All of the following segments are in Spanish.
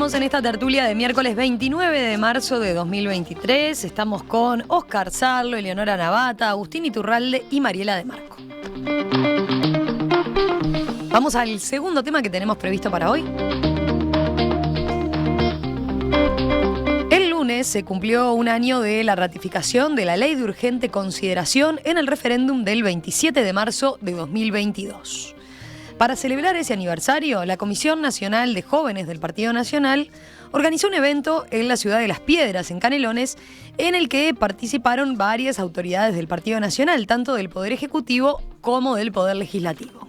Estamos en esta tertulia de miércoles 29 de marzo de 2023. Estamos con Óscar Sarlo, Eleonora Navata, Agustín Iturralde y Mariela de Marco. Vamos al segundo tema que tenemos previsto para hoy. El lunes se cumplió un año de la ratificación de la Ley de Urgente Consideración en el referéndum del 27 de marzo de 2022. Para celebrar ese aniversario, la Comisión Nacional de Jóvenes del Partido Nacional organizó un evento en la ciudad de Las Piedras, en Canelones, en el que participaron varias autoridades del Partido Nacional, tanto del Poder Ejecutivo como del Poder Legislativo.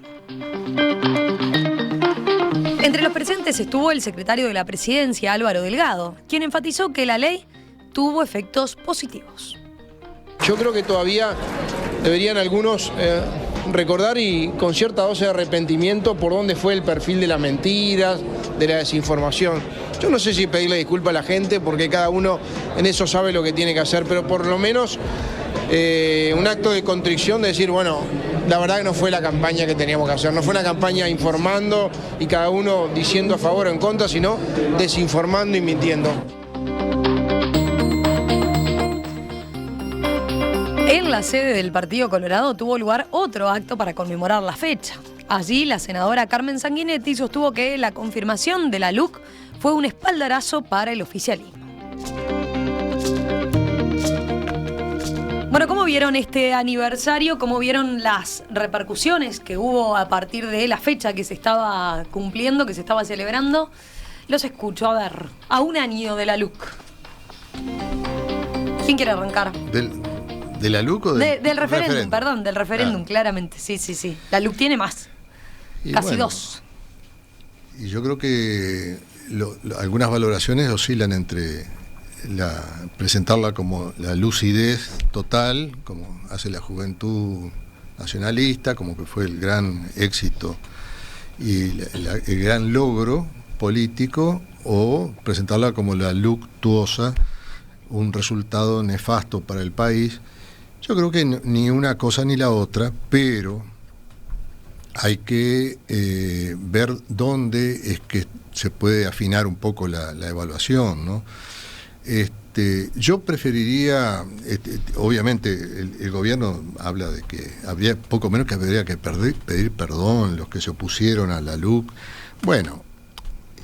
Entre los presentes estuvo el secretario de la Presidencia, Álvaro Delgado, quien enfatizó que la ley tuvo efectos positivos. Yo creo que todavía deberían algunos recordar y con cierta dosis de arrepentimiento por dónde fue el perfil de las mentiras, de la desinformación. Yo no sé si pedirle disculpas a la gente porque cada uno en eso sabe lo que tiene que hacer, pero por lo menos un acto de contrición de decir, bueno, la verdad que no fue la campaña que teníamos que hacer, no fue una campaña informando y cada uno diciendo a favor o en contra, sino desinformando y mintiendo. En la sede del Partido Colorado tuvo lugar otro acto para conmemorar la fecha. Allí, la senadora Carmen Sanguinetti sostuvo que la confirmación de la LUC fue un espaldarazo para el oficialismo. Bueno, ¿cómo vieron este aniversario? ¿Cómo vieron las repercusiones que hubo a partir de la fecha que se estaba cumpliendo, que se estaba celebrando? Los escucho, a ver, a un año de la LUC. ¿Quién quiere arrancar? ¿De la LUC o del referéndum? Perdón, del referéndum, claramente. Sí. La LUC tiene más. Casi dos. Y yo creo que algunas valoraciones oscilan entre presentarla como la lucidez total, como hace la juventud nacionalista, como que fue el gran éxito y el gran logro político, o presentarla como la luctuosa, un resultado nefasto para el país. Yo creo que ni una cosa ni la otra, pero hay que ver dónde es que se puede afinar un poco la evaluación, ¿no? Yo preferiría, obviamente el gobierno habla de que habría poco menos que habría que pedir perdón los que se opusieron a la LUC. Bueno,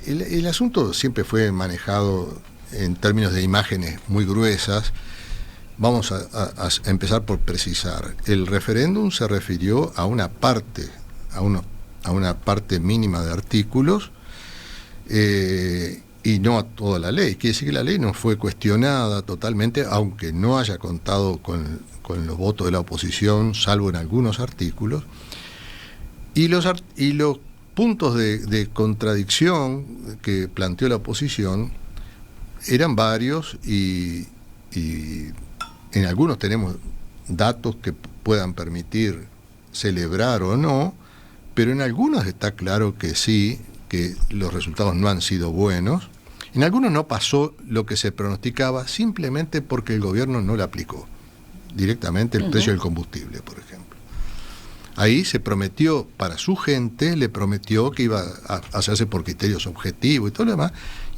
el asunto siempre fue manejado en términos de imágenes muy gruesas. Vamos a empezar por precisar. El referéndum se refirió a una parte, a una parte mínima de artículos, y no a toda la ley. Quiere decir que la ley no fue cuestionada totalmente, aunque no haya contado con los votos de la oposición, salvo en algunos artículos. Y los puntos de contradicción que planteó la oposición eran varios y en algunos tenemos datos que puedan permitir celebrar o no, pero en algunos está claro que sí, que los resultados no han sido buenos. En algunos no pasó lo que se pronosticaba simplemente porque el gobierno no le aplicó directamente el precio del combustible, por ejemplo. Ahí se prometió para su gente, le prometió que iba a hacerse por criterios objetivos y todo lo demás,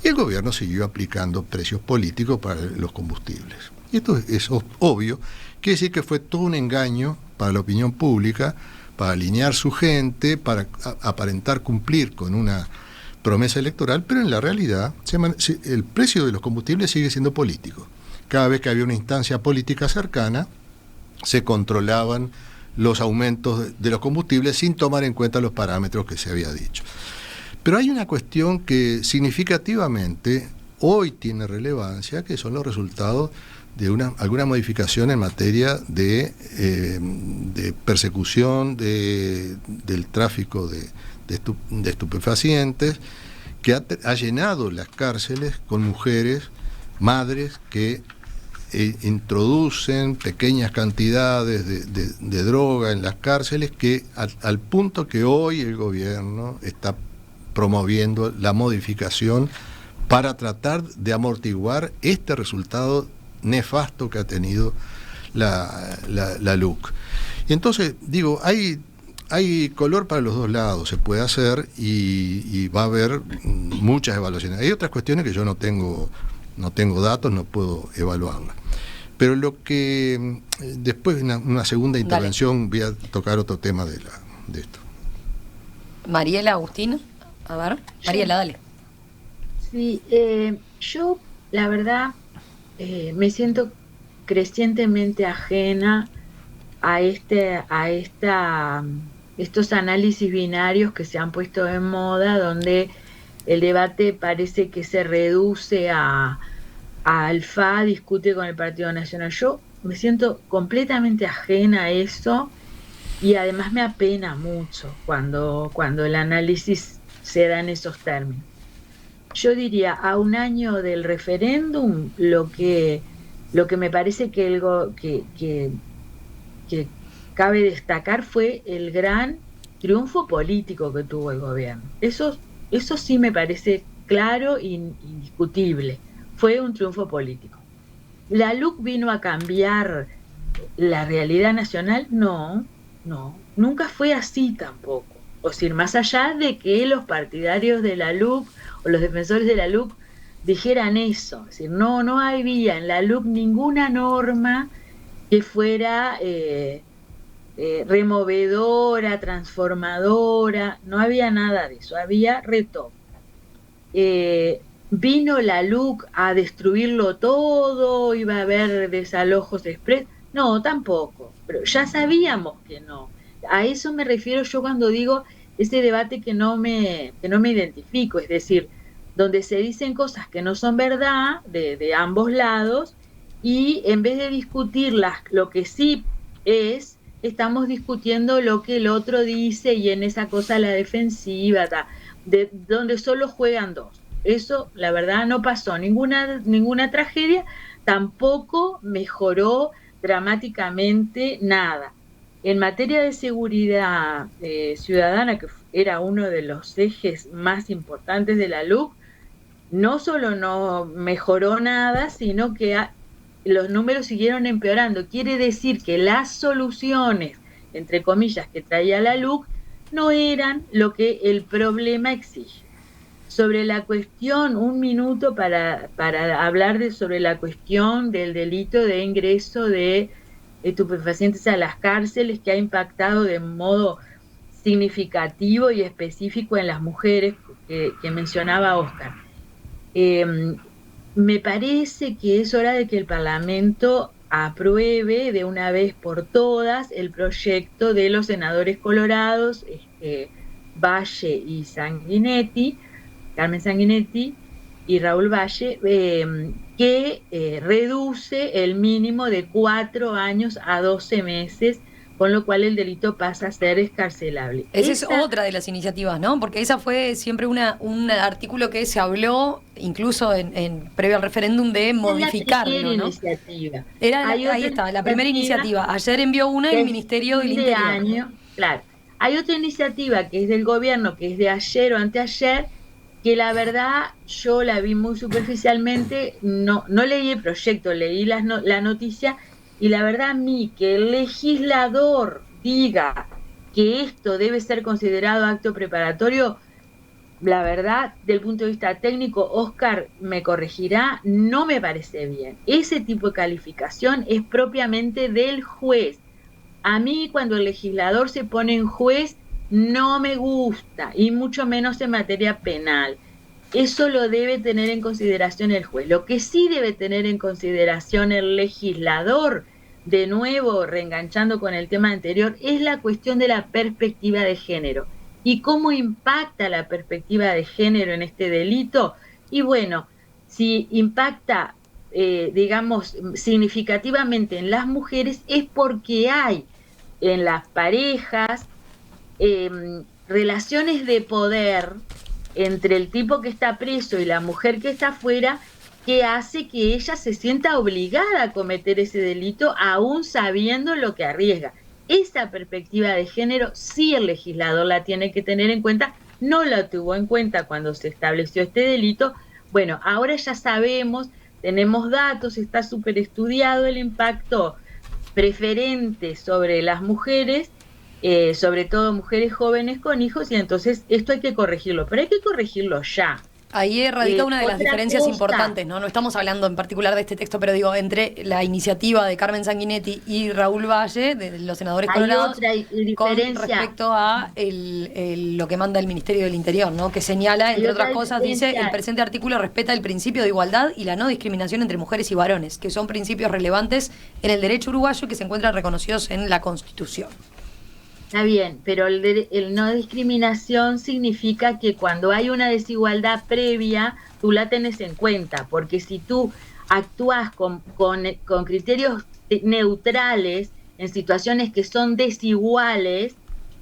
y el gobierno siguió aplicando precios políticos para los combustibles. Y esto es obvio, quiere decir que fue todo un engaño para la opinión pública, para alinear su gente, para aparentar cumplir con una promesa electoral, pero en la realidad el precio de los combustibles sigue siendo político. Cada vez que había una instancia política cercana, se controlaban los aumentos de los combustibles sin tomar en cuenta los parámetros que se había dicho. Pero hay una cuestión que significativamente hoy tiene relevancia, que son los resultados de alguna modificación en materia de persecución del tráfico de estupefacientes, que ha llenado las cárceles con mujeres, madres que introducen pequeñas cantidades de droga en las cárceles, que al punto que hoy el gobierno está promoviendo la modificación para tratar de amortiguar este resultado nefasto que ha tenido la LUC. Y entonces, digo, hay hay color para los dos lados, se puede hacer y va a haber muchas evaluaciones. Hay otras cuestiones que yo no tengo datos, no puedo evaluarlas. Pero lo que después en una segunda intervención voy a tocar otro tema de esto. Mariela, Agustín, a ver, Mariela, dale. Sí, yo la verdad me siento crecientemente ajena a estos análisis binarios que se han puesto en moda, donde el debate parece que se reduce a Alfá discute con el Partido Nacional. Yo me siento completamente ajena a eso y además me apena mucho cuando el análisis se da en esos términos. Yo diría, a un año del referéndum, lo que me parece que cabe destacar fue el gran triunfo político que tuvo el gobierno. Eso sí me parece claro e indiscutible. Fue un triunfo político. ¿La LUC vino a cambiar la realidad nacional? No, nunca fue así tampoco. O sea, más allá de que los partidarios de la LUC o los defensores de la LUC dijeran eso. Es decir, no había en la LUC ninguna norma que fuera removedora, transformadora, no había nada de eso, había retoque. ¿Vino la LUC a destruirlo todo? ¿Iba a haber desalojos express? No, tampoco, pero ya sabíamos que no. A eso me refiero yo cuando digo ese debate que no me identifico, es decir, donde se dicen cosas que no son verdad de ambos lados, y en vez de discutir lo que sí es, estamos discutiendo lo que el otro dice, y en esa cosa la defensiva, donde solo juegan dos. Eso, la verdad, no pasó ninguna tragedia, tampoco mejoró dramáticamente nada. En materia de seguridad ciudadana, que era uno de los ejes más importantes de la LUC, no solo no mejoró nada, sino que los números siguieron empeorando. Quiere decir que las soluciones, entre comillas, que traía la LUC no eran lo que el problema exige. Sobre la cuestión, un minuto para hablar sobre la cuestión del delito de ingreso de estupefacientes a las cárceles, que ha impactado de modo significativo y específico en las mujeres que mencionaba Óscar. Me parece que es hora de que el Parlamento apruebe de una vez por todas el proyecto de los senadores colorados, Valle y Sanguinetti, Carmen Sanguinetti y Raúl Valle, que reduce el mínimo de 4 años a 12 meses, con lo cual el delito pasa a ser excarcelable. Esa es otra de las iniciativas, ¿no? Porque esa fue siempre un artículo que se habló, incluso en previo al referéndum, de modificarlo, ¿no? Iniciativa. Ahí está, la primera iniciativa. Ayer envió una el Ministerio del Interior. Claro. Hay otra iniciativa que es del gobierno, que es de ayer o anteayer, que la verdad yo la vi muy superficialmente, no leí el proyecto, leí la noticia, y la verdad a mí que el legislador diga que esto debe ser considerado acto preparatorio, la verdad, del punto de vista técnico, Óscar me corregirá, no me parece bien. Ese tipo de calificación es propiamente del juez. A mí cuando el legislador se pone en juez no me gusta, y mucho menos en materia penal. Eso lo debe tener en consideración el juez. Lo que sí debe tener en consideración el legislador, de nuevo reenganchando con el tema anterior, es la cuestión de la perspectiva de género. ¿Y cómo impacta la perspectiva de género en este delito? Y bueno, si impacta, digamos, significativamente en las mujeres, es porque hay en las parejas relaciones de poder entre el tipo que está preso y la mujer que está afuera, que hace que ella se sienta obligada a cometer ese delito, aún sabiendo lo que arriesga. Esa perspectiva de género sí el legislador la tiene que tener en cuenta, no la tuvo en cuenta cuando se estableció este delito. Bueno, ahora ya sabemos, tenemos datos, está súper estudiado el impacto preferente sobre las mujeres, sobre todo mujeres jóvenes con hijos, y entonces esto hay que corregirlo, pero hay que corregirlo ya. Ahí radica una de las Otra diferencias cosa. importantes, ¿no? No estamos hablando en particular de este texto, pero digo, entre la iniciativa de Carmen Sanguinetti y Raúl Valle, de los senadores Hay colorados, otra con diferencia. respecto a lo que manda el Ministerio del Interior, ¿no? Que señala, entre Hay otra otras cosas, dice, diferencia. el presente artículo respeta el principio de igualdad y la no discriminación entre mujeres y varones, que son principios relevantes en el derecho uruguayo que se encuentran reconocidos en la Constitución. Está bien, pero el no discriminación significa que cuando hay una desigualdad previa, tú la tenés en cuenta, porque si tú actúas con criterios neutrales en situaciones que son desiguales,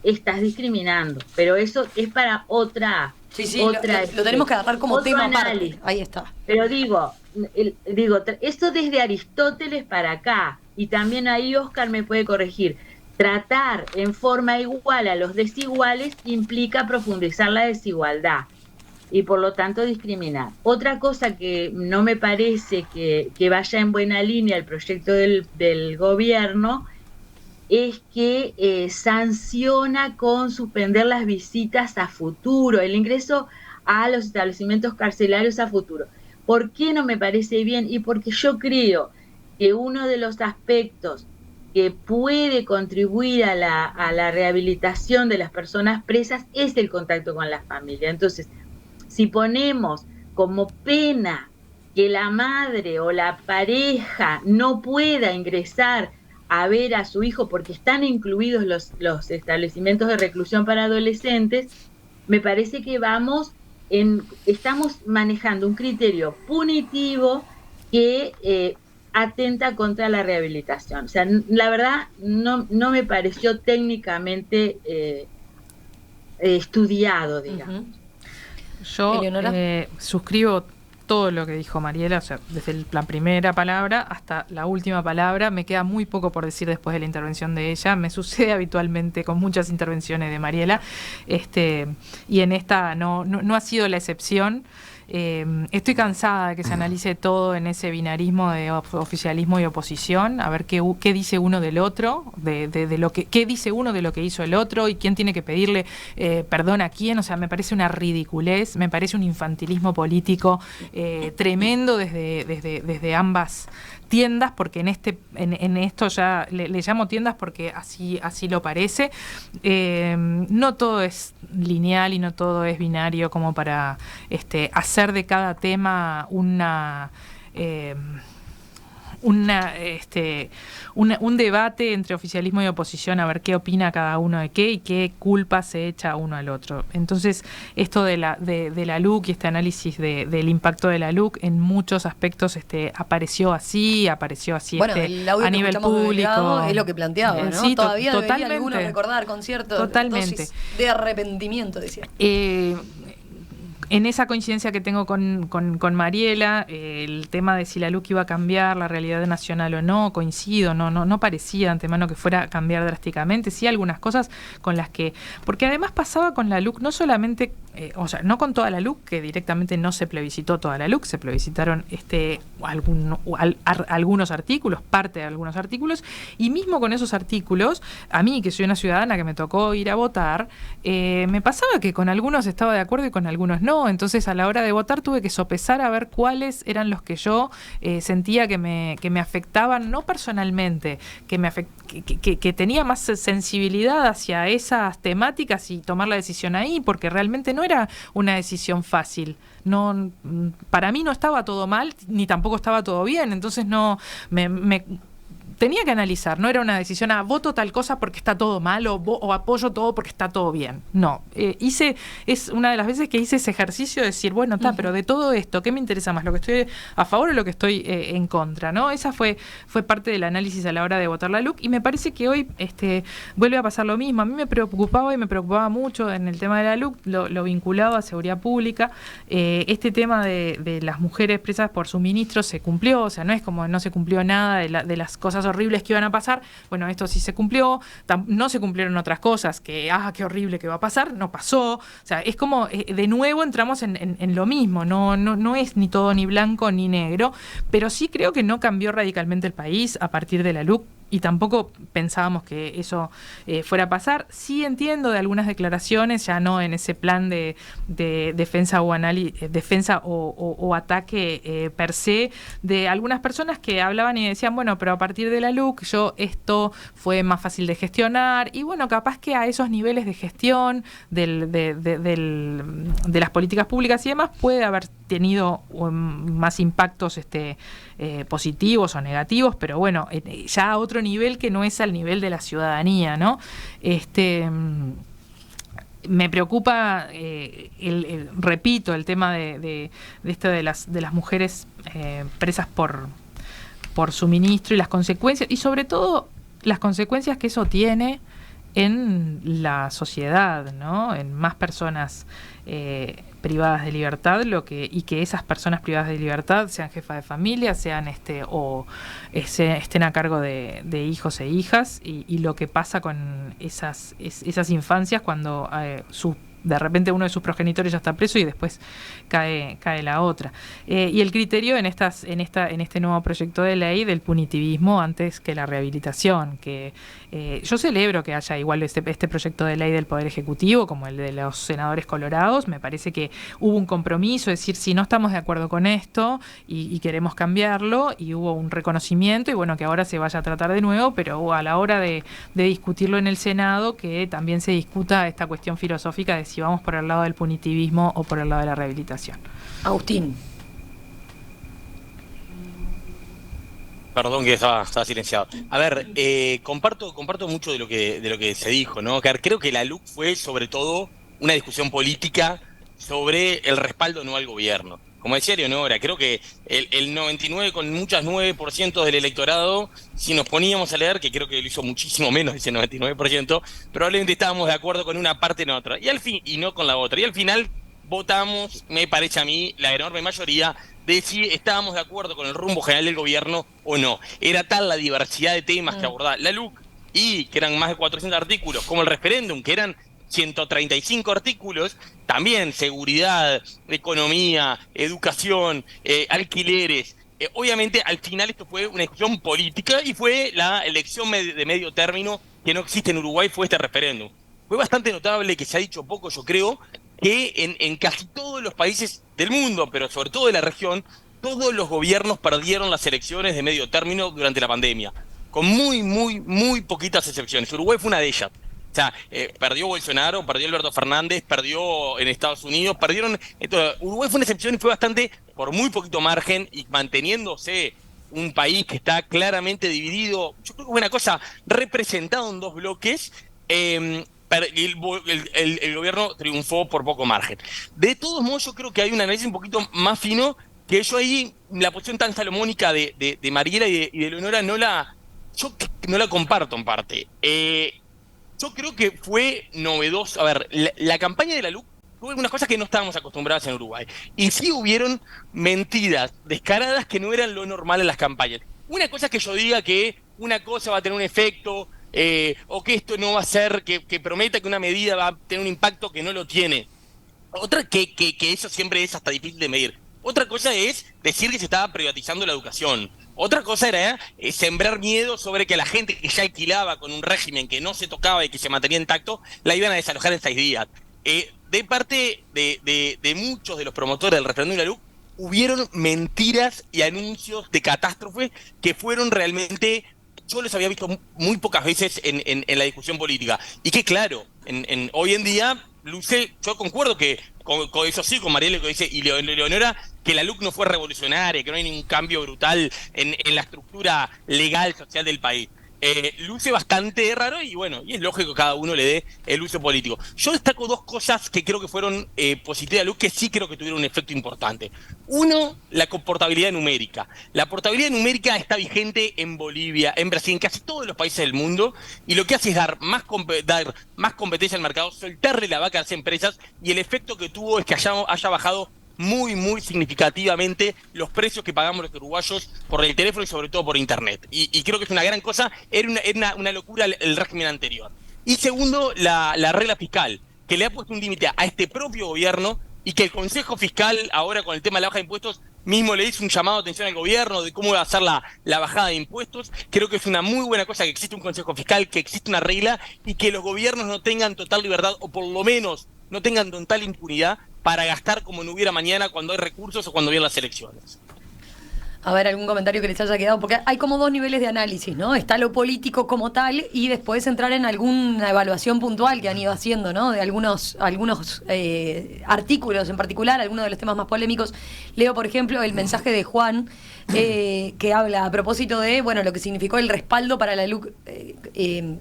estás discriminando. Pero eso es para otra... Sí, otra, lo tenemos que agarrar como otro tema análisis. aparte. Ahí está. Pero digo, esto desde Aristóteles para acá, y también ahí Oscar me puede corregir. Tratar en forma igual a los desiguales implica profundizar la desigualdad y por lo tanto discriminar. Otra cosa que no me parece que vaya en buena línea el proyecto del gobierno es que sanciona con suspender las visitas a futuro, el ingreso a los establecimientos carcelarios a futuro. ¿Por qué no me parece bien? Y porque yo creo que uno de los aspectos que puede contribuir a la rehabilitación de las personas presas es el contacto con la familia. Entonces, si ponemos como pena que la madre o la pareja no pueda ingresar a ver a su hijo porque están incluidos los establecimientos de reclusión para adolescentes, me parece que estamos manejando un criterio punitivo que atenta contra la rehabilitación. O sea, la verdad no me pareció técnicamente estudiado, digamos. Yo Eleonora. suscribo todo lo que dijo Mariela, o sea, desde la primera palabra hasta la última palabra. Me queda muy poco por decir después de la intervención de ella. Me sucede habitualmente con muchas intervenciones de Mariela, y en esta no ha sido la excepción. Estoy cansada de que se analice todo en ese binarismo de oficialismo y oposición, a ver qué dice uno del otro, de lo que qué dice uno de lo que hizo el otro y quién tiene que pedirle perdón a quién. O sea, me parece una ridiculez, me parece un infantilismo político tremendo desde ambas tiendas, porque en esto ya le llamo tiendas porque así lo parece. No todo es lineal y no todo es binario como para hacer de cada tema un debate entre oficialismo y oposición, a ver qué opina cada uno de qué y qué culpa se echa uno al otro. Entonces, esto de la LUC y este análisis del impacto de la LUC en muchos aspectos apareció así Bueno, el audio a que nivel escuchamos de público. Delgado es lo que planteaba, ¿no? Sí, Todavía debería totalmente. alguno recordar con cierta dosis de arrepentimiento, decía. En esa coincidencia que tengo con Mariela, el tema de si la LUC iba a cambiar la realidad nacional o no, coincido, no parecía de antemano que fuera a cambiar drásticamente. Sí, algunas cosas con las que... Porque además pasaba con la LUC, no solamente, no con toda la LUC, que directamente no se plebiscitó toda la LUC, se plebiscitaron algunos artículos, parte de algunos artículos, y mismo con esos artículos, a mí, que soy una ciudadana que me tocó ir a votar, me pasaba que con algunos estaba de acuerdo y con algunos no. Entonces, a la hora de votar tuve que sopesar a ver cuáles eran los que yo sentía que me afectaban, no personalmente, que tenía más sensibilidad hacia esas temáticas y tomar la decisión ahí, porque realmente no era una decisión fácil. No, para mí no estaba todo mal, ni tampoco estaba todo bien. Entonces tenía que analizar, no era una decisión, voto tal cosa porque está todo mal o apoyo todo porque está todo bien. No, es una de las veces que hice ese ejercicio de decir, bueno, pero de todo esto, ¿qué me interesa más? ¿Lo que estoy a favor o lo que estoy en contra? ¿No? Esa fue parte del análisis a la hora de votar la LUC, y me parece que hoy vuelve a pasar lo mismo. A mí me preocupaba mucho en el tema de la LUC, lo vinculado a seguridad pública. Este tema de las mujeres presas por suministro se cumplió, o sea, no es como no se cumplió nada de las cosas horribles que iban a pasar. Bueno, esto sí se cumplió, no se cumplieron otras cosas que, qué horrible que va a pasar, no pasó. O sea, es como, de nuevo entramos en lo mismo, no es ni todo ni blanco ni negro, pero sí creo que no cambió radicalmente el país a partir de la LUC. tampoco pensábamos que eso fuera a pasar. Sí entiendo de algunas declaraciones, ya no en ese plan de defensa o ataque per se, de algunas personas que hablaban y decían, bueno, pero a partir de la LUC esto fue más fácil de gestionar, y bueno, capaz que a esos niveles de gestión de las políticas públicas y demás puede haber tenido más impactos positivos o negativos, pero bueno, ya a otro nivel que no es al nivel de la ciudadanía, ¿no? Me preocupa, repito, el tema de esto de las mujeres presas por suministro y las consecuencias, y sobre todo las consecuencias que eso tiene en la sociedad, ¿no? En más personas privadas de libertad, y que esas personas privadas de libertad sean jefas de familia, sean estén a cargo de hijos e hijas, y lo que pasa con esas infancias cuando de repente uno de sus progenitores ya está preso y después cae la otra. Y el criterio en este nuevo proyecto de ley del punitivismo antes que la rehabilitación, que yo celebro que haya igual este proyecto de ley del Poder Ejecutivo como el de los senadores colorados. Me parece que hubo un compromiso, es decir, si no estamos de acuerdo con esto y queremos cambiarlo, y hubo un reconocimiento, y bueno, que ahora se vaya a tratar de nuevo, pero a la hora de discutirlo en el Senado, que también se discuta esta cuestión filosófica de si vamos por el lado del punitivismo o por el lado de la rehabilitación. Agustín. Perdón que estaba silenciado. A ver, comparto mucho de lo que se dijo, ¿no? Creo que la LUC fue sobre todo una discusión política sobre el respaldo no al gobierno. Como decía Leonora, creo que el 99 con muchas 9% del electorado, si nos poníamos a leer, que creo que lo hizo muchísimo menos ese 99%, probablemente estábamos de acuerdo con una parte y no otra, y no con la otra. Y al final votamos, me parece a mí, la enorme mayoría de si estábamos de acuerdo con el rumbo general del gobierno o no. Era tal la diversidad de temas que abordaba la LUC, y que eran más de 400 artículos, como el referéndum, que eran 135 artículos, también seguridad, economía, educación, alquileres. Obviamente, al final esto fue una discusión política y fue la elección de medio término que no existe en Uruguay, fue este referéndum. Fue bastante notable, que se ha dicho poco, yo creo, que en casi todos los países del mundo, pero sobre todo de la región, todos los gobiernos perdieron las elecciones de medio término durante la pandemia, con muy poquitas excepciones. Uruguay fue una de ellas. O sea, perdió Bolsonaro, perdió Alberto Fernández, perdió en Estados Unidos, perdieron. Entonces, Uruguay fue una excepción y fue bastante, por muy poquito margen, y manteniéndose un país que está claramente dividido. Yo creo que fue una cosa representada en dos bloques. El gobierno triunfó por poco margen. De todos modos, yo creo que hay un análisis un poquito más fino, que yo ahí, la posición tan salomónica de Mariela y de Leonora, no la comparto en parte. Yo creo que fue novedoso. A ver, la campaña de la LUC tuvo algunas cosas que no estábamos acostumbrados en Uruguay. Y sí hubieron mentiras descaradas que no eran lo normal en las campañas. Una cosa es que yo diga que una cosa va a tener un efecto, o que esto no va a ser, que prometa que una medida va a tener un impacto que no lo tiene. Otra, que eso siempre es hasta difícil de medir. Otra cosa es decir que se estaba privatizando la educación. Otra cosa era sembrar miedo sobre que la gente que ya alquilaba con un régimen que no se tocaba y que se mantenía intacto, la iban a desalojar en 6 días. De parte de muchos de los promotores del referéndum de la LUC, hubieron mentiras y anuncios de catástrofe que fueron realmente... Yo los había visto muy pocas veces en la discusión política. Y que claro, hoy en día, luce, yo concuerdo que, con eso sí, con Mariela que dice, y Leonora, que la LUC no fue revolucionaria, que no hay ningún cambio brutal en la estructura legal, social del país. Luce bastante raro y bueno, y es lógico que cada uno le dé el uso político. Yo destaco dos cosas que creo que fueron positivas de la LUC, que sí creo que tuvieron un efecto importante. Uno, la portabilidad numérica. La portabilidad numérica está vigente en Bolivia, en Brasil, en casi todos los países del mundo, y lo que hace es dar más competencia al mercado, soltarle la vaca a las empresas, y el efecto que tuvo es que haya bajado muy significativamente los precios que pagamos los uruguayos por el teléfono y sobre todo por internet. Y creo que es una gran cosa, era una locura el régimen anterior. Y segundo, la regla fiscal, que le ha puesto un límite a este propio gobierno, y que el Consejo Fiscal, ahora con el tema de la baja de impuestos, mismo le hizo un llamado de atención al gobierno de cómo va a ser la bajada de impuestos. Creo que es una muy buena cosa que existe un consejo fiscal, que existe una regla y que los gobiernos no tengan total libertad, o por lo menos no tengan total impunidad para gastar como no hubiera mañana cuando hay recursos o cuando vienen las elecciones. A ver, algún comentario que les haya quedado, porque hay como dos niveles de análisis, ¿no? Está lo político como tal y después entrar en alguna evaluación puntual que han ido haciendo, ¿no? De algunos artículos en particular, algunos de los temas más polémicos. Leo, por ejemplo, el mensaje de Juan, que habla a propósito de, bueno, lo que significó el respaldo para la LUC, el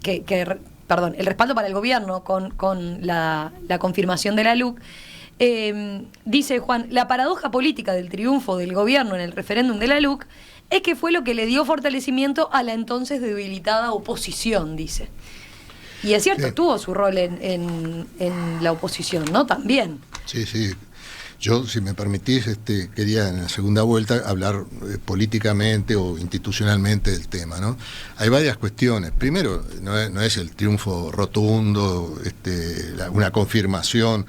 respaldo para el gobierno con la confirmación de la LUC. Dice Juan, la paradoja política del triunfo del gobierno en el referéndum de la LUC es que fue lo que le dio fortalecimiento a la entonces debilitada oposición, dice. Y es cierto, tuvo su rol en la oposición, ¿no? También. Sí. Yo, si me permitís, quería en la segunda vuelta hablar políticamente o institucionalmente del tema, ¿no? Hay varias cuestiones. Primero, no es el triunfo rotundo, una confirmación.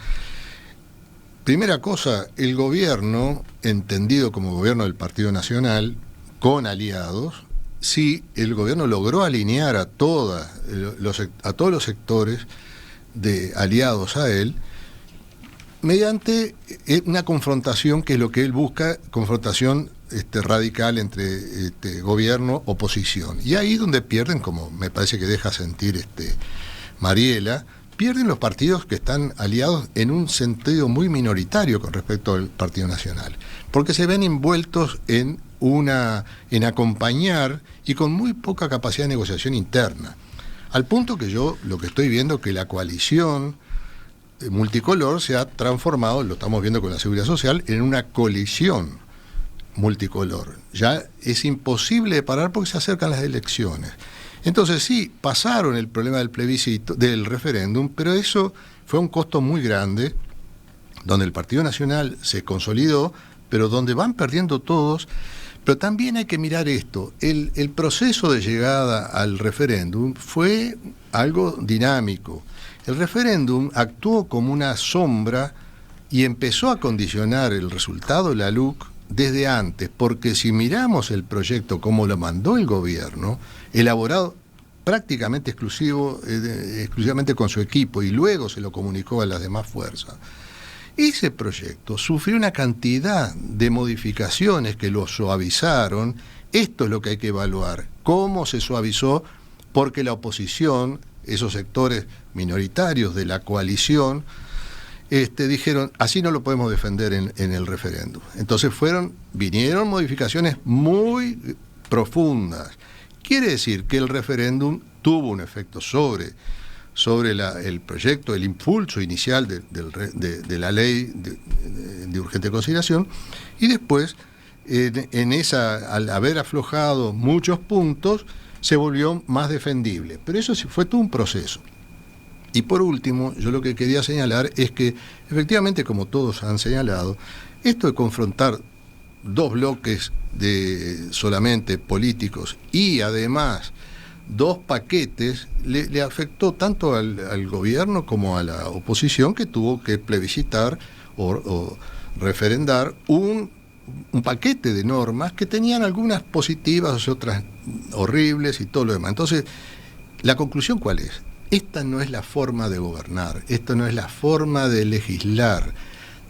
Primera cosa, el gobierno, entendido como gobierno del Partido Nacional, con aliados, sí, el gobierno logró alinear a todos los sectores de aliados a él, mediante una confrontación que es lo que él busca, confrontación radical entre gobierno-oposición. Y ahí donde pierden, como me parece que deja sentir Mariela, pierden los partidos que están aliados en un sentido muy minoritario con respecto al Partido Nacional, porque se ven envueltos en acompañar y con muy poca capacidad de negociación interna. Al punto que yo lo que estoy viendo que la coalición multicolor se ha transformado, lo estamos viendo con la Seguridad Social, en una colisión multicolor. Ya es imposible de parar porque se acercan las elecciones. Entonces sí, pasaron el problema del plebiscito, del referéndum, pero eso fue un costo muy grande, donde el Partido Nacional se consolidó, pero donde van perdiendo todos. Pero también hay que mirar esto, el proceso de llegada al referéndum fue algo dinámico. El referéndum actuó como una sombra y empezó a condicionar el resultado de la LUC desde antes, porque si miramos el proyecto como lo mandó el gobierno, elaborado prácticamente exclusivamente con su equipo y luego se lo comunicó a las demás fuerzas, ese proyecto sufrió una cantidad de modificaciones que lo suavizaron. Esto es lo que hay que evaluar, cómo se suavizó, porque la oposición, esos sectores minoritarios de la coalición, dijeron, así no lo podemos defender en el referéndum. Entonces vinieron modificaciones muy profundas. Quiere decir que el referéndum tuvo un efecto sobre el proyecto, el impulso inicial de la ley de urgente consideración, y después, al haber aflojado muchos puntos, se volvió más defendible. Pero eso sí fue todo un proceso. Y por último, yo lo que quería señalar es que, efectivamente, como todos han señalado, esto de confrontar dos bloques solamente políticos y además dos paquetes le afectó tanto al gobierno como a la oposición, que tuvo que plebiscitar o referendar un paquete de normas que tenían algunas positivas, otras horribles y todo lo demás. Entonces, ¿la conclusión cuál es? Esta no es la forma de gobernar, esta no es la forma de legislar.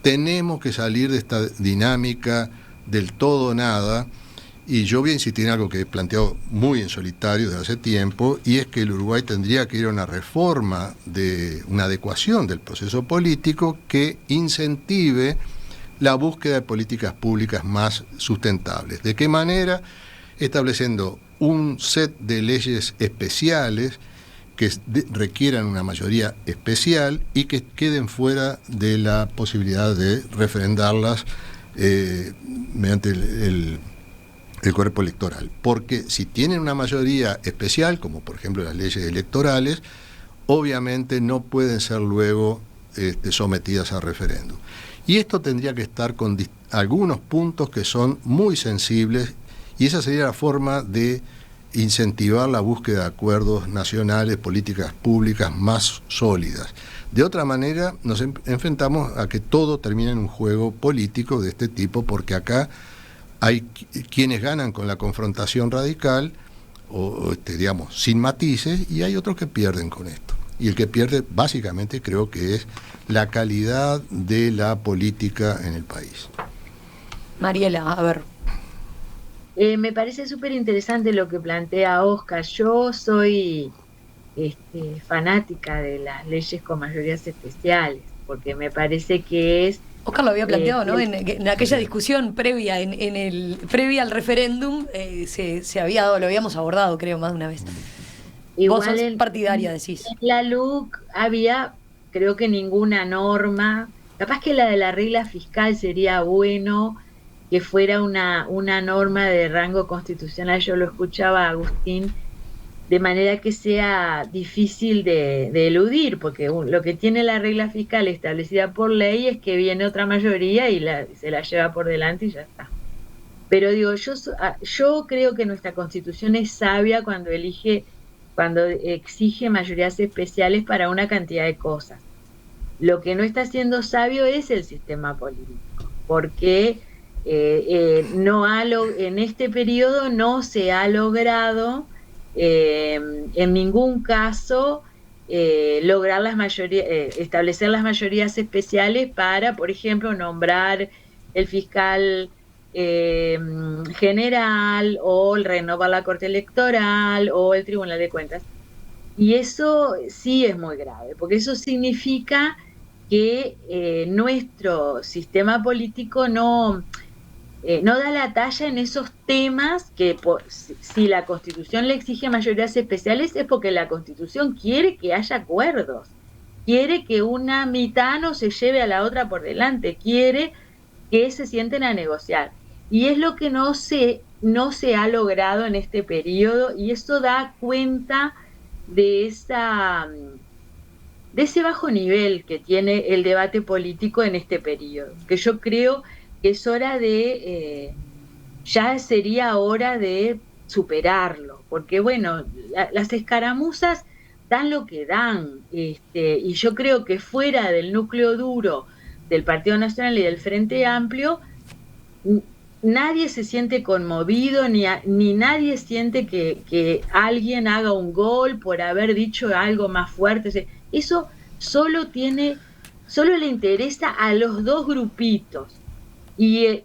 Tenemos que salir de esta dinámica del todo o nada, y yo voy a insistir en algo que he planteado muy en solitario desde hace tiempo, y es que el Uruguay tendría que ir a una reforma, una adecuación del proceso político que incentive la búsqueda de políticas públicas más sustentables. ¿De qué manera? Estableciendo un set de leyes especiales que requieran una mayoría especial y que queden fuera de la posibilidad de referendarlas mediante el cuerpo electoral. Porque si tienen una mayoría especial, como por ejemplo las leyes electorales, obviamente no pueden ser luego sometidas a referéndum. Y esto tendría que estar con algunos puntos que son muy sensibles, y esa sería la forma de incentivar la búsqueda de acuerdos nacionales, políticas públicas más sólidas. De otra manera, nos enfrentamos a que todo termine en un juego político de este tipo, porque acá hay quienes ganan con la confrontación radical, o digamos, sin matices, y hay otros que pierden con esto. Y el que pierde, básicamente, creo que es la calidad de la política en el país. Mariela, a ver. Me parece súper interesante lo que plantea Oscar. Yo soy fanática de las leyes con mayorías especiales, porque me parece que es... Oscar lo había planteado, ¿no? En aquella discusión previa, previa al referéndum, se había dado, lo habíamos abordado, creo, más de una vez. Vos sos partidaria, decís. En la LUC había, creo que ninguna norma, capaz que la de la regla fiscal sería bueno que fuera una norma de rango constitucional, yo lo escuchaba a Agustín, de manera que sea difícil de eludir, porque lo que tiene la regla fiscal establecida por ley es que viene otra mayoría y se la lleva por delante y ya está. Pero digo, yo creo que nuestra Constitución es sabia cuando exige mayorías especiales para una cantidad de cosas. Lo que no está siendo sabio es el sistema político, porque en este periodo no se ha logrado en ningún caso lograr establecer las mayorías especiales para, por ejemplo, nombrar el fiscal general, o renovar la Corte Electoral, o el Tribunal de Cuentas. Y eso sí es muy grave, porque eso significa que nuestro sistema político no da la talla en esos temas que si la Constitución le exige mayorías especiales es porque la Constitución quiere que haya acuerdos, quiere que una mitad no se lleve a la otra por delante, quiere que se sienten a negociar. Y es lo que no se ha logrado en este periodo, y eso da cuenta de ese bajo nivel que tiene el debate político en este periodo, que yo creo que es hora ya sería hora de superarlo, porque bueno, las escaramuzas dan lo que dan, y yo creo que fuera del núcleo duro del Partido Nacional y del Frente Amplio, nadie se siente conmovido, ni nadie siente que alguien haga un gol por haber dicho algo más fuerte. Eso solo le interesa a los dos grupitos. Y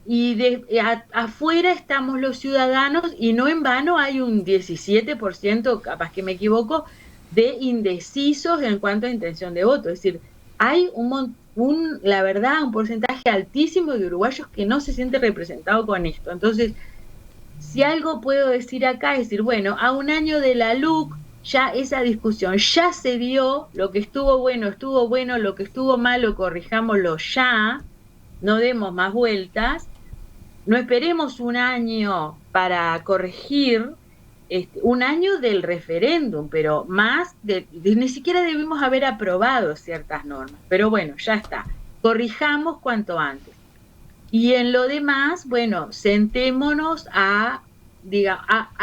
afuera estamos los ciudadanos, y no en vano hay un 17%, capaz que me equivoco, de indecisos en cuanto a intención de voto. Es decir, hay la verdad, un porcentaje altísimo de uruguayos que no se siente representado con esto. Entonces, si algo puedo decir acá es decir, bueno, a un año de la LUC, ya esa discusión ya se dio, lo que estuvo bueno, lo que estuvo malo, corrijámoslo ya, no demos más vueltas, no esperemos un año para corregir, un año del referéndum, pero ni siquiera debimos haber aprobado ciertas normas, pero bueno, ya está, corrijamos cuanto antes. Y en lo demás, bueno, sentémonos a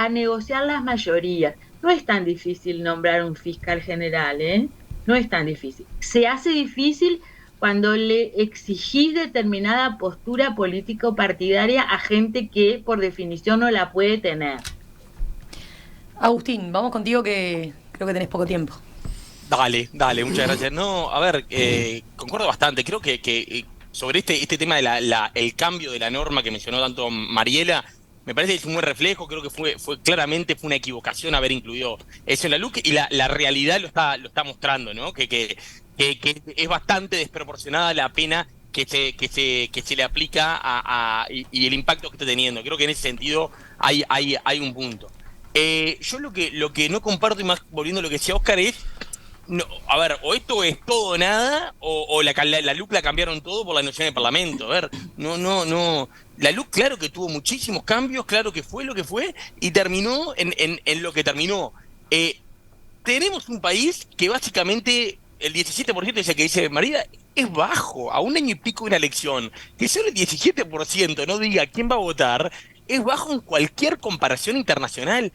negociar las mayorías. No es tan difícil nombrar un fiscal general, no es tan difícil. Se hace difícil cuando le exigís determinada postura político-partidaria a gente que por definición no la puede tener. Agustín, vamos contigo, que creo que tenés poco tiempo. Dale, muchas gracias. No, a ver, concuerdo bastante. Creo que sobre este tema de el cambio de la norma que mencionó tanto Mariela, me parece que es un buen reflejo. Creo que fue claramente una equivocación haber incluido eso en la LUC, y la realidad lo está mostrando, ¿no? Que es bastante desproporcionada la pena que se le aplica y el impacto que está teniendo. Creo que en ese sentido hay un punto. Yo lo que no comparto, y más volviendo a lo que decía Oscar, es a ver, o esto es todo o nada, o la LUC la cambiaron todo por la noción de parlamento. A ver, no. La LUC, claro que tuvo muchísimos cambios, claro que fue lo que fue, y terminó en lo que terminó. Tenemos un país que básicamente el 17%, ese que dice María, es bajo. A un año y pico de una elección, que solo el 17% no diga quién va a votar, es bajo en cualquier comparación internacional.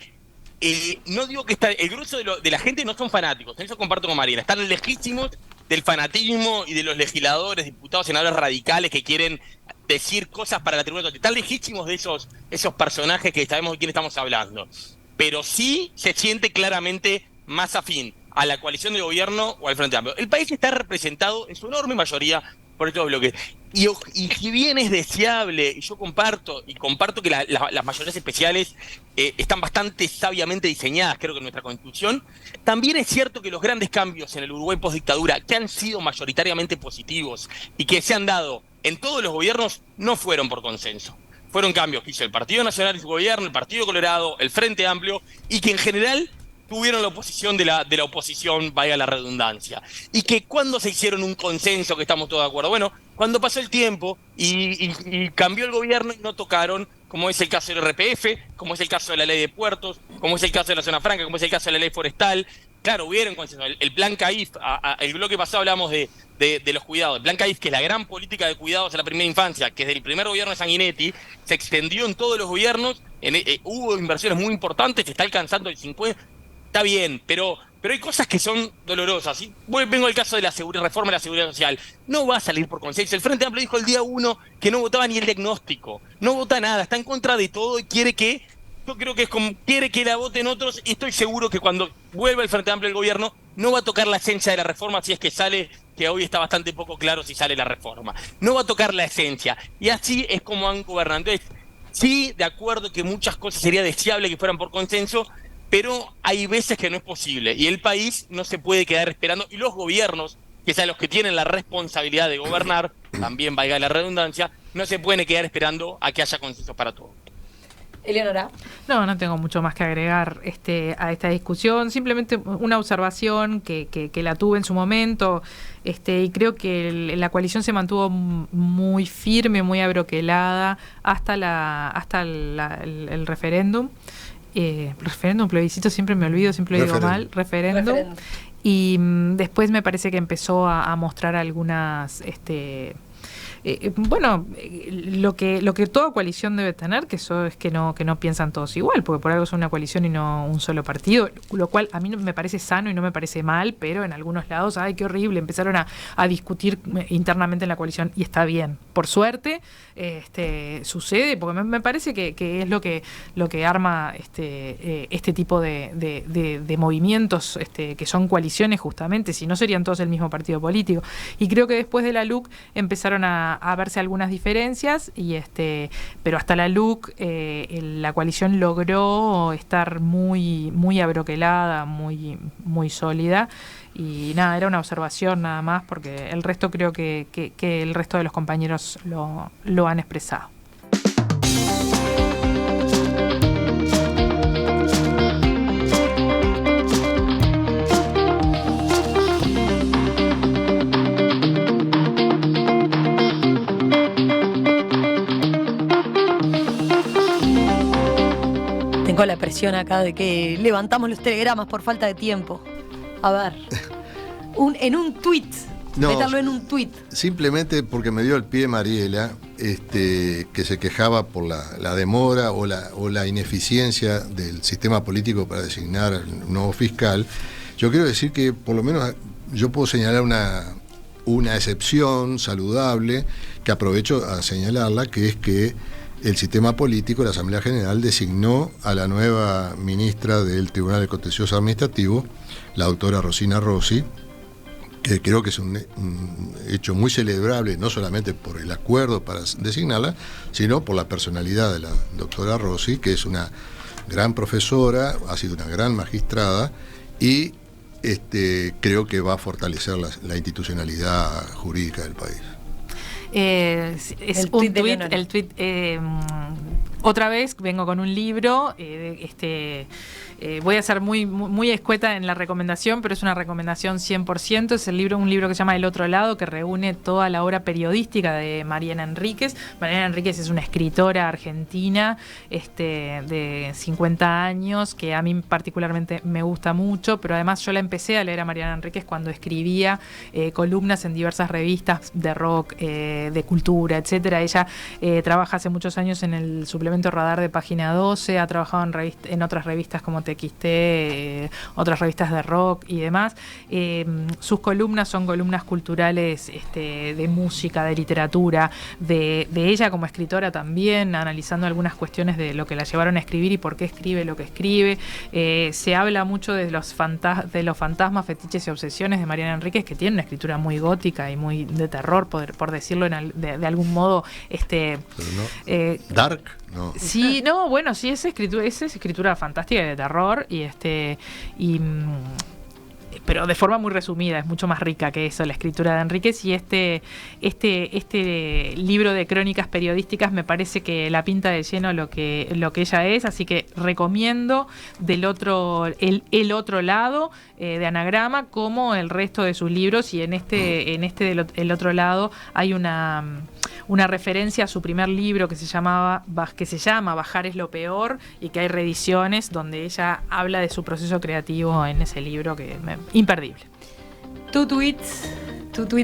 no digo que el grueso de la gente no son fanáticos, en eso comparto con Mariela, están lejísimos del fanatismo y de los legisladores, diputados, senadores radicales que quieren decir cosas para la tribuna, están lejísimos de esos personajes que sabemos de quién estamos hablando. Pero sí se siente claramente más afín a la coalición de gobierno o al Frente Amplio. El país está representado en su enorme mayoría por estos bloques. Y si bien es deseable, y yo comparto que las mayorías especiales están bastante sabiamente diseñadas, creo que en nuestra Constitución, también es cierto que los grandes cambios en el Uruguay postdictadura, que han sido mayoritariamente positivos y que se han dado en todos los gobiernos, no fueron por consenso. Fueron cambios que hizo el Partido Nacional y su gobierno, el Partido Colorado, el Frente Amplio, y que en general tuvieron la oposición de la oposición, vaya la redundancia. Y que cuando se hicieron un consenso, que estamos todos de acuerdo, bueno, cuando pasó el tiempo y cambió el gobierno y no tocaron, como es el caso del RPF, como es el caso de la ley de puertos, como es el caso de la zona franca, como es el caso de la ley forestal. Claro, hubieron consenso. El plan CAIF, el bloque pasado hablamos de los cuidados. El plan CAIF, que es la gran política de cuidados a la primera infancia, que desde el primer gobierno de Sanguinetti se extendió en todos los gobiernos, hubo inversiones muy importantes, se está alcanzando el 50%. Está bien, pero hay cosas que son dolorosas. Y vengo al caso de la reforma de la seguridad social. No va a salir por consenso. El Frente Amplio dijo el día 1 que no votaba ni el diagnóstico. No vota nada, está en contra de todo y quiere que la voten otros. Y estoy seguro que cuando vuelva el Frente Amplio al gobierno no va a tocar la esencia de la reforma, si es que sale, que hoy está bastante poco claro si sale la reforma. No va a tocar la esencia. Y así es como han gobernado. Entonces, sí, de acuerdo que muchas cosas sería deseable que fueran por consenso, pero hay veces que no es posible y el país no se puede quedar esperando, y los gobiernos, que son los que tienen la responsabilidad de gobernar, también valga la redundancia, no se pueden quedar esperando a que haya consensos para todo. Eleonora. No tengo mucho más que agregar a esta discusión, simplemente una observación que la tuve en su momento, y creo que la coalición se mantuvo muy firme, muy abroquelada hasta el referéndum. Referéndum, plebiscito, siempre me olvido, siempre lo digo mal, referéndum. Y después me parece que empezó a mostrar algunas lo que toda coalición debe tener, que eso es que no piensan todos igual, porque por algo es una coalición y no un solo partido, lo cual a mí me parece sano y no me parece mal, pero en algunos lados, ¡ay, qué horrible! Empezaron a discutir internamente en la coalición, y está bien, por suerte sucede, porque me parece que es lo que arma este tipo de movimientos que son coaliciones, justamente, si no serían todos el mismo partido político. Y creo que después de la LUC empezaron a verse algunas diferencias, pero hasta la LUC la coalición logró estar muy, muy abroquelada, muy, muy sólida. Y nada, era una observación nada más, porque el resto creo que el resto de los compañeros lo han expresado. Tengo la presión acá de que levantamos los telegramas por falta de tiempo. A ver, en un tuit, meterlo en un tuit. Simplemente porque me dio el pie Mariela, que se quejaba por la demora o la ineficiencia del sistema político para designar un nuevo fiscal. Yo quiero decir que por lo menos yo puedo señalar una excepción saludable, que aprovecho a señalarla, que es que el sistema político, la Asamblea General, designó a la nueva ministra del Tribunal de Contencioso Administrativo, la doctora Rosina Rossi, que creo que es un hecho muy celebrable, no solamente por el acuerdo para designarla, sino por la personalidad de la doctora Rossi, que es una gran profesora, ha sido una gran magistrada, y creo que va a fortalecer la institucionalidad jurídica del país. Es un tuit, el tuit, otra vez vengo con un libro, voy a ser muy, muy escueta en la recomendación, pero es una recomendación 100%, es un libro que se llama El Otro Lado, que reúne toda la obra periodística de Mariana Enríquez. Mariana Enríquez es una escritora argentina de 50 años, que a mí particularmente me gusta mucho, pero además yo la empecé a leer a Mariana Enríquez cuando escribía columnas en diversas revistas de rock, de cultura, etcétera. Ella trabaja hace muchos años en el suplemento Radar de Página 12, ha trabajado en otras revistas como TXT, otras revistas de rock y demás. Sus columnas son columnas culturales, de música, de literatura, de ella como escritora también, analizando algunas cuestiones de lo que la llevaron a escribir y por qué escribe lo que escribe. Se habla mucho de los fantasmas, fetiches y obsesiones de Mariana Enríquez, que tiene una escritura muy gótica y muy de terror, por decirlo de algún modo. Pero no, dark, no. Sí, no, bueno, sí, es escritura fantástica y de terror, pero de forma muy resumida, es mucho más rica que eso la escritura de Enríquez, y este libro de crónicas periodísticas me parece que la pinta de lleno lo que ella es, así que recomiendo el otro lado de Anagrama, como el resto de sus libros, y en el otro lado hay una referencia a su primer libro que se llama Bajar es lo peor, y que hay reediciones donde ella habla de su proceso creativo en ese libro, que imperdible. ¿Tu tweet,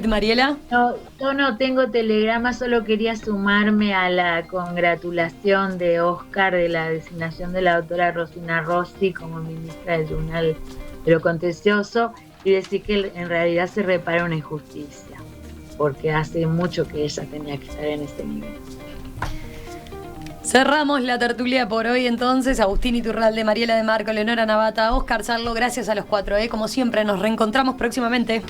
Mariela? No, yo no tengo telegrama, solo quería sumarme a la congratulación de Oscar de la designación de la doctora Rosina Rossi como ministra del Tribunal de lo Contencioso, y decir que en realidad se repara una injusticia, porque hace mucho que ella tenía que estar en este nivel. Cerramos la tertulia por hoy entonces. Agustín Iturralde, Mariela de Marco, Leonora Navata, Oscar Sarlo, gracias a los 4. Como siempre, nos reencontramos próximamente.